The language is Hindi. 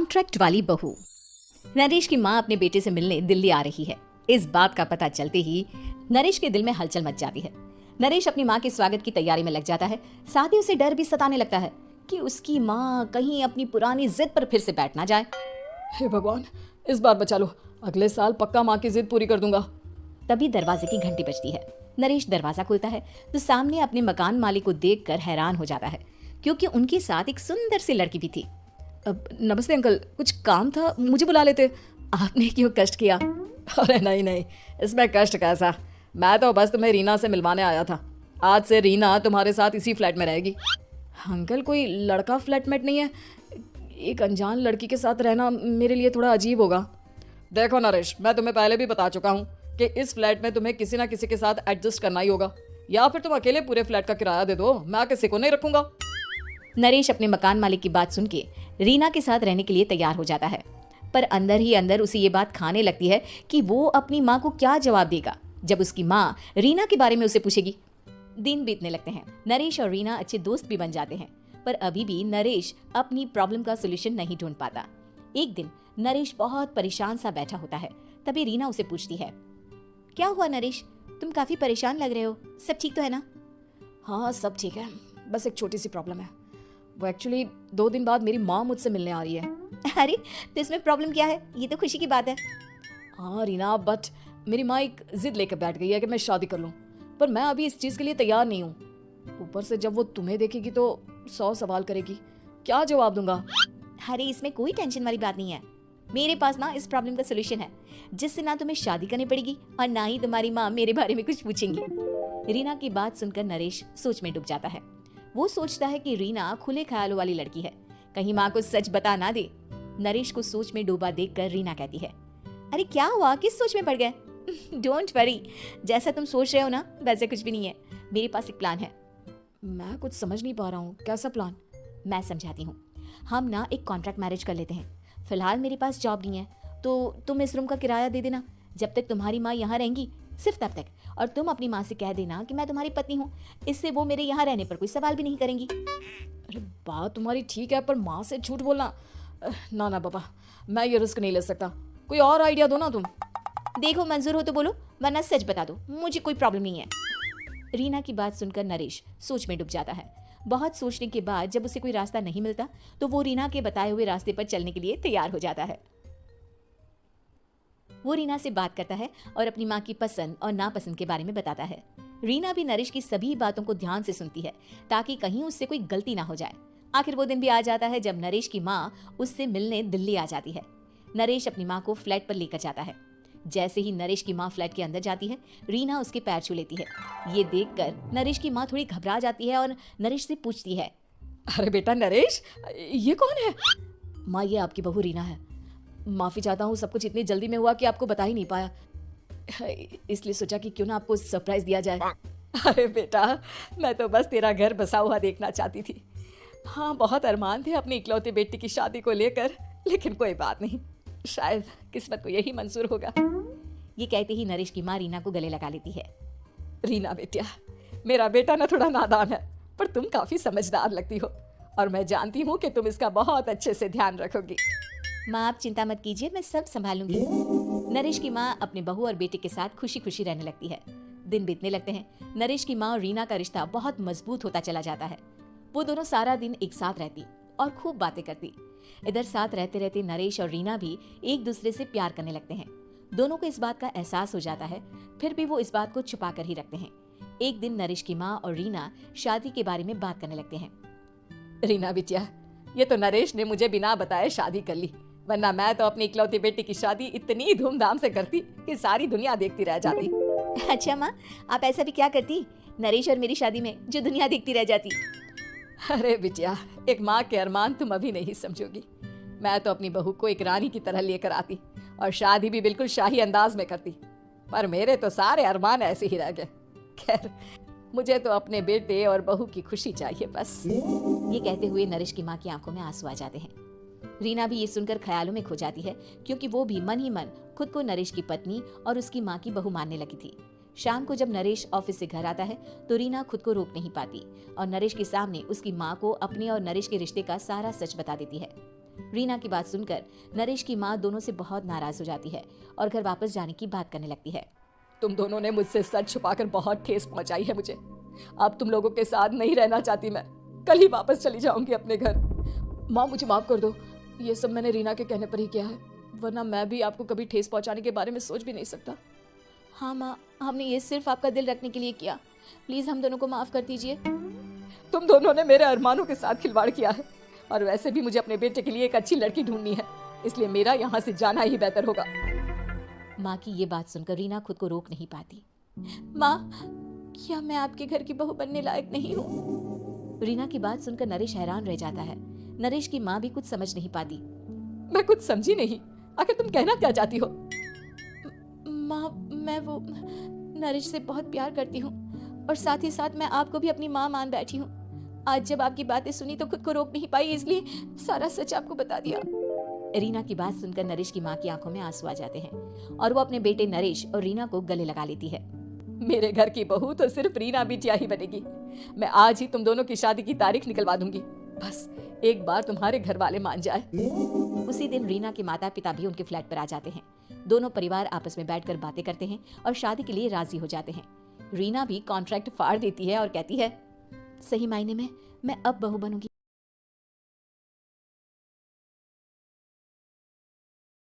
कॉन्ट्रैक्ट वाली बहू। नरेश की माँ अपने बेटे से मिलने दिल्ली आ रही है। इस बात का पता चलते ही नरेश के दिल में हलचल मच जाती है। नरेश अपनी माँ के स्वागत की तैयारी में लग जाता है। साथ ही उसे डर भी सताने लगता है कि उसकी माँ कहीं अपनी पुरानी जिद पर फिर से बैठ ना जाए। हे भगवान, इस बार बचा लो, अगले साल पक्का माँ की जिद पूरी कर दूंगा। तभी दरवाजे की घंटी बजती है। नरेश दरवाजा खोलता है तो सामने अपने मकान मालिक को देखकर हैरान हो जाता है, क्योंकि उनके साथ एक सुंदर सी लड़की भी थी। नमस्ते अंकल, कुछ काम था, मुझे बुला लेते। आपने क्यों कष्ट किया? अरे नहीं, इसमें कष्ट कैसा, मैं तो बस तुम्हें रीना से मिलवाने आया था। आज से रीना तुम्हारे साथ इसी फ्लैट में रहेगी। अंकल, कोई लड़का फ्लैटमेट नहीं है? एक अनजान लड़की के साथ रहना मेरे लिए थोड़ा अजीब होगा। देखो नरेश, मैं तुम्हें पहले भी बता चुका हूँ कि इस फ्लैट में तुम्हें किसी ना किसी के साथ एडजस्ट करना ही होगा, या फिर तुम अकेले पूरे फ्लैट का किराया दे दो, मैं किसी को नहीं रखूंगा। नरेश अपने मकान मालिक की बात सुन के रीना के साथ रहने के लिए तैयार हो जाता है, पर अंदर ही अंदर उसे ये बात खाने लगती है कि वो अपनी माँ को क्या जवाब देगा जब उसकी माँ रीना के बारे में उसे पूछेगी। दिन बीतने लगते हैं। नरेश और रीना अच्छे दोस्त भी बन जाते हैं, पर अभी भी नरेश अपनी प्रॉब्लम का सोल्यूशन नहीं ढूंढ पाता। एक दिन नरेश बहुत परेशान सा बैठा होता है। तभी रीना उसे पूछती है, क्या हुआ नरेश, तुम काफी परेशान लग रहे हो, सब ठीक तो है ना? हाँ, सब ठीक है, बस एक छोटी सी प्रॉब्लम है। वो एक्चुअली 2 दिन बाद मेरी माँ मुझसे मिलने आ रही है। अरे, तो इसमें प्रॉब्लम क्या है? ये तो खुशी की बात है। हाँ रीना, बट मेरी माँ एक जिद लेकर बैठ गई है कि मैं शादी कर लूँ, पर मैं अभी इस चीज़ के लिए तैयार नहीं हूँ। ऊपर से जब वो तुम्हें देखेगी तो 100 सवाल करेगी, क्या जवाब दूंगा? अरे, इसमें कोई टेंशन वाली बात नहीं है। मेरे पास ना इस प्रॉब्लम का सोल्यूशन है, जिससे ना तुम्हें शादी करनी पड़ेगी और ना ही तुम्हारी माँ मेरे बारे में कुछ पूछेंगी। रीना की बात सुनकर नरेश सोच में डूब जाता है। वो सोचता है कि रीना खुले ख्यालों वाली लड़की है, कहीं माँ को सच बता ना दे। नरेश को सोच में डूबा देखकर रीना कहती है, अरे क्या हुआ, किस सोच में पड़ गए? डोंट वरी, जैसा तुम सोच रहे हो ना वैसे कुछ भी नहीं है। मेरे पास एक प्लान है। मैं कुछ समझ नहीं पा रहा हूँ, कैसा प्लान? मैं समझाती हूँ। हम ना एक कॉन्ट्रैक्ट मैरिज कर लेते हैं। फिलहाल मेरे पास जॉब नहीं है, तो तुम इस रूम का किराया दे देना जब तक तुम्हारी माँ यहाँ रहेंगी, सिर्फ तब तक। और तुम अपनी माँ से कह देना कि मैं तुम्हारी पत्नी हूँ, इससे वो मेरे यहाँ रहने पर कोई सवाल भी नहीं करेंगी। अरे बात तुम्हारी ठीक है, पर माँ से झूठ बोलना, ना ना बाबा, मैं ये रिस्क नहीं ले सकता। कोई और आइडिया दो ना तुम। देखो, मंजूर हो तो बोलो, वरना सच बता दो, मुझे कोई प्रॉब्लम नहीं है। रीना की बात सुनकर नरेश सोच में डूब जाता है। बहुत सोचने के बाद जब उसे कोई रास्ता नहीं मिलता तो वो रीना के बताए हुए रास्ते पर चलने के लिए तैयार हो जाता है। वो रीना से बात करता है और अपनी माँ की पसंद और नापसंद के बारे में बताता है। रीना भी नरेश की सभी बातों को ध्यान से सुनती है, ताकि कहीं उससे कोई गलती ना हो जाए। आखिर वो दिन भी आ जाता है जब नरेश की माँ उससे मिलने दिल्ली आ जाती है। नरेश अपनी माँ को फ्लैट पर लेकर जाता है। जैसे ही नरेश की माँ फ्लैट के अंदर जाती है, रीना उसके पैर छू लेती है। ये देखकर नरेश की माँ थोड़ी घबरा जाती है और नरेश से पूछती है, अरे बेटा नरेश, ये कौन है? माँ, ये आपकी बहू रीना है। माफ़ी चाहता हूँ, सब कुछ इतनी जल्दी में हुआ कि आपको बता ही नहीं पाया, इसलिए सोचा कि क्यों ना आपको सरप्राइज दिया जाए। अरे बेटा, मैं तो बस तेरा घर बसा हुआ देखना चाहती थी। हाँ, बहुत अरमान थे अपनी इकलौती बेटी की शादी को लेकर, लेकिन कोई बात नहीं, शायद किस्मत को यही मंजूर होगा। ये कहते ही नरेश की माँ रीना को गले लगा लेती है। रीना बेटिया, मेरा बेटा ना थोड़ा नादान है, पर तुम काफी समझदार लगती हो, और मैं जानती हूँ कि तुम इसका बहुत अच्छे से ध्यान रखोगी। माँ, आप चिंता मत कीजिए, मैं सब संभालूंगी। नरेश की माँ अपने बहू और बेटे के साथ खुशी खुशी रहने लगती है। दिन बीतने लगते हैं। नरेश की माँ और रीना का रिश्ता बहुत मजबूत होता चला जाता है। वो दोनों सारा दिन एक साथ रहती और खूब बातें करती। इधर साथ रहते रहते नरेश और रीना भी एक दूसरे से प्यार करने लगते हैं। दोनों को इस बात का एहसास हो जाता है, फिर भी वो इस बात को छुपा कर ही रखते हैं। एक दिन नरेश की माँ और रीना शादी के बारे में बात करने लगते हैं। रीना बिटिया, ये तो नरेश ने मुझे बिना बताए शादी कर ली, वरना मैं तो अपनी इकलौती बेटी की शादी इतनी धूमधाम से करती कि सारी दुनिया देखती रह जाती। अच्छा माँ, आप ऐसा भी क्या करती नरेश और मेरी शादी में जो दुनिया देखती रह जाती? अरे बिटिया, एक माँ के अरमान तुम अभी नहीं समझोगी। मैं तो अपनी बहू को एक रानी की तरह लेकर आती और शादी भी बिल्कुल शाही अंदाज में करती, पर मेरे तो सारे अरमान ऐसे ही रह गए। खैर, मुझे तो अपने बेटे और बहू की खुशी चाहिए बस। ये कहते हुए नरेश की माँ की आंखों में आंसू आ जाते हैं। रीना भी ये सुनकर ख्यालों में खो जाती है, क्योंकि वो भी मन ही मन खुद को नरेश की पत्नी और उसकी माँ की बहू मानने लगी थी। शाम को जब नरेश ऑफिस से घर आता है तो रीना खुद को रोक नहीं पाती और नरेश के सामने उसकी माँ को अपने और नरेश के रिश्ते का सारा सच बता देती है। रीना की बात सुनकर नरेश की माँ दोनों से बहुत नाराज हो जाती है और घर वापस जाने की बात करने लगती है। तुम दोनों ने मुझसे सच छुपाकर बहुत ठेस पहुंचाई है मुझे। अब तुम लोगों के साथ नहीं रहना चाहती मैं, कल ही वापस चली जाऊंगी अपने घर। माँ मुझे माफ कर दो, ये सब मैंने रीना के कहने पर ही किया है, वरना मैं भी आपको कभी ठेस पहुंचाने के बारे में सोच भी नहीं सकता। हाँ माँ, हमने ये सिर्फ आपका दिल रखने के लिए किया, प्लीज हम दोनों को माफ कर दीजिए। तुम दोनों ने मेरे अरमानों के साथ खिलवाड़ किया है, और वैसे भी मुझे अपने बेटे के लिए एक अच्छी लड़की ढूंढनी है, इसलिए मेरा यहाँ से जाना ही बेहतर होगा। माँ की ये बात सुनकर रीना खुद को रोक नहीं पाती। माँ, क्या मैं आपके घर की बहू बनने लायक नहीं हूँ? रीना की बात सुनकर नरेश हैरान रह जाता है। नरेश की माँ भी कुछ समझ नहीं पाती। मैं कुछ समझी नहीं, आखिर तुम कहना क्या चाहती हो? माँ, मैं वो नरेश से बहुत प्यार करती हूँ और साथ ही साथ मैं आपको भी अपनी माँ मान बैठी हूँ। आज जब आपकी बातें सुनी तो खुद को रोक नहीं पाई, इसलिए सारा सच आपको बता दिया। रीना की बात सुनकर नरेश की माँ की आंखों में आंसू आ जाते हैं और वो अपने बेटे नरेश और रीना को गले लगा लेती है। मेरे घर की बहू तो सिर्फ रीना बिटिया ही बनेगी। मैं आज ही तुम दोनों की शादी की तारीख निकलवा दूंगी, बस एक बार तुम्हारे घर वाले मान जाए। उसी दिन रीना के माता पिता भी उनके फ्लैट पर आ जाते हैं। दोनों परिवार आपस में बैठकर बातें करते हैं और शादी के लिए राजी हो जाते हैं। रीना भी कॉन्ट्रैक्ट फाड़ देती है और कहती है, सही मायने में मैं अब बहू बनूंगी।